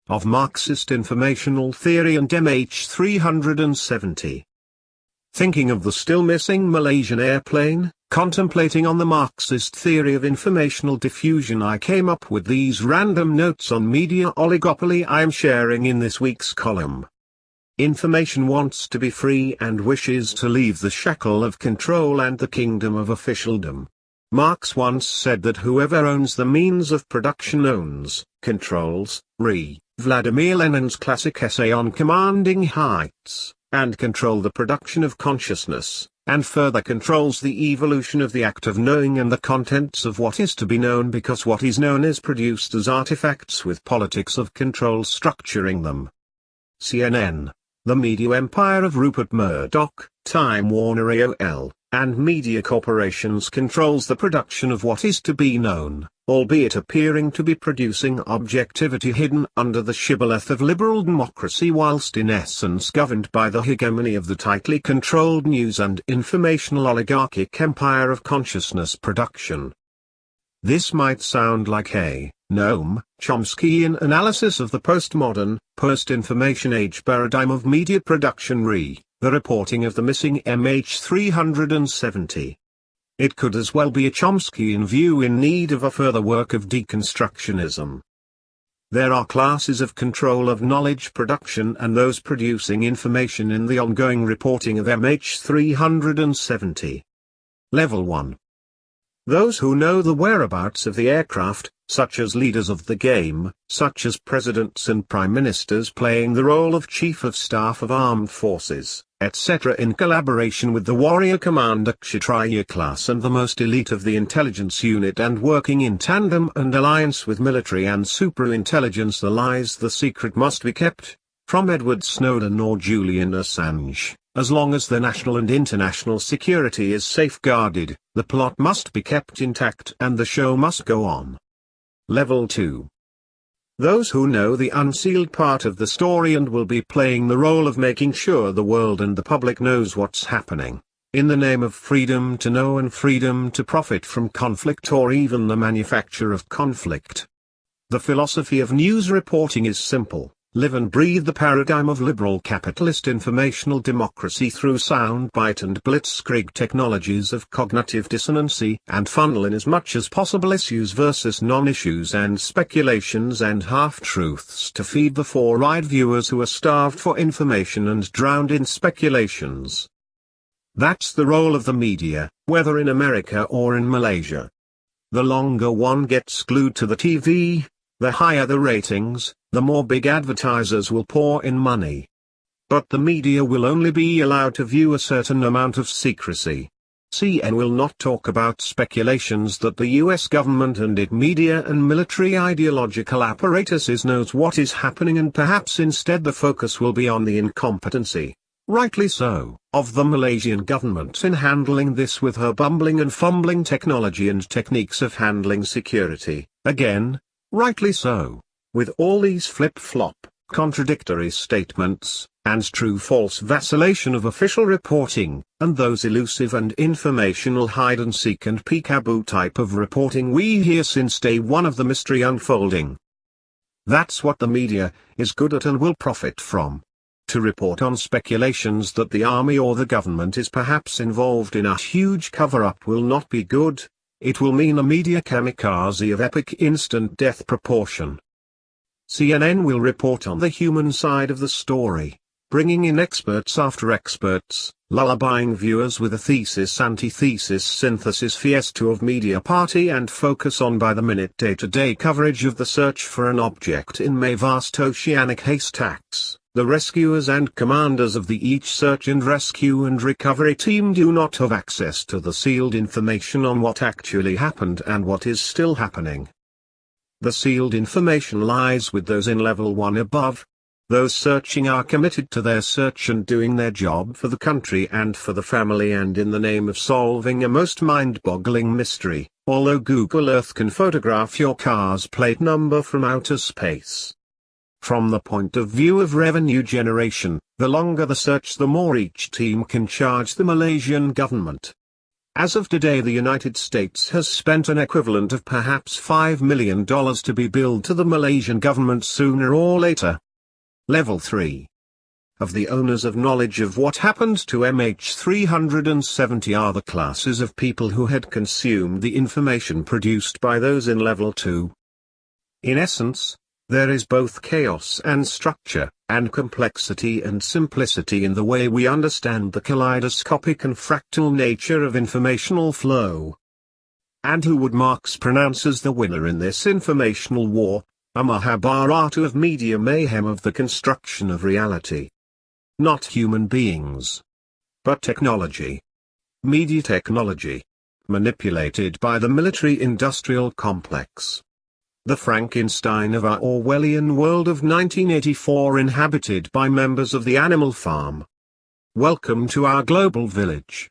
of Marxist informational theory and MH370. Thinking of the still missing Malaysian airplane, contemplating on the Marxist theory of informational diffusion, I came up with these random notes on media oligopoly I am sharing in this week's column. Information wants to be free and wishes to leave the shackle of control and the kingdom of officialdom. Marx once said that whoever owns the means of production owns, controls, Vladimir Lenin's classic essay on commanding heights, and control the production of consciousness, and further controls the evolution of the act of knowing and the contents of what is to be known, because what is known is produced as artifacts with politics of control structuring them. CNN, the media empire of Rupert Murdoch, Time Warner AOL, and media corporations controls the production of what is to be known, albeit appearing to be producing objectivity hidden under the shibboleth of liberal democracy, whilst in essence governed by the hegemony of the tightly controlled news and informational oligarchic empire of consciousness production. This might sound like a Noam Chomskyan analysis of the postmodern, post-information age paradigm of media production the reporting of the missing MH370. It could as well be a Chomskyan view in need of a further work of deconstructionism. There are classes of control of knowledge production and those producing information in the ongoing reporting of MH370. Level 1. Those who know the whereabouts of the aircraft, such as leaders of the game, such as presidents and prime ministers playing the role of chief of staff of armed forces, etc., in collaboration with the warrior commander Kshatriya class and the most elite of the intelligence unit, and working in tandem and alliance with military and superintelligence. The lies, the secret must be kept, from Edward Snowden or Julian Assange. As long as the national and international security is safeguarded, the plot must be kept intact and the show must go on. Level 2. Those who know the unsealed part of the story and will be playing the role of making sure the world and the public knows what's happening, in the name of freedom to know and freedom to profit from conflict, or even the manufacture of conflict. The philosophy of news reporting is simple. Live and breathe the paradigm of liberal capitalist informational democracy through soundbite and blitzkrieg technologies of cognitive dissonancy, and funnel in as much as possible issues versus non-issues and speculations and half-truths to feed the four-eyed viewers who are starved for information and drowned in speculations. That's the role of the media, whether in America or in Malaysia. The longer one gets glued to the TV, the higher the ratings, the more big advertisers will pour in money. But the media will only be allowed to view a certain amount of secrecy. CN will not talk about speculations that the US government and its media and military ideological apparatuses knows what is happening, and perhaps instead the focus will be on the incompetency, rightly so, of the Malaysian government in handling this with her bumbling and fumbling technology and techniques of handling security, again, rightly so, with all these flip-flop, contradictory statements, and true-false vacillation of official reporting, and those elusive and informational hide-and-seek and peekaboo type of reporting we hear since day one of the mystery unfolding. That's what the media is good at and will profit from. To report on speculations that the army or the government is perhaps involved in a huge cover-up will not be good. It will mean a media kamikaze of epic instant death proportion. CNN will report on the human side of the story, bringing in experts after experts, lullabying viewers with a thesis-antithesis synthesis fiesta of media party and focus on by-the-minute day-to-day coverage of the search for an object in May vast oceanic haystacks. The rescuers and commanders of the each search and rescue and recovery team do not have access to the sealed information on what actually happened and what is still happening. The sealed information lies with those in level 1 above. Those searching are committed to their search and doing their job for the country and for the family and in the name of solving a most mind-boggling mystery, although Google Earth can photograph your car's plate number from outer space. From the point of view of revenue generation, the longer the search the more each team can charge the Malaysian government. As of today, the United States has spent an equivalent of perhaps $5 million to be billed to the Malaysian government sooner or later. Level 3. Of the owners of knowledge of what happened to MH370 are the classes of people who had consumed the information produced by those in Level 2. In essence, there is both chaos and structure, and complexity and simplicity in the way we understand the kaleidoscopic and fractal nature of informational flow. And who would Marx pronounce as the winner in this informational war, a Mahabharata of media mayhem of the construction of reality? Not human beings, but technology. Media technology. Manipulated by the military-industrial complex. The Frankenstein of our Orwellian world of 1984, inhabited by members of the Animal Farm. Welcome to our global village.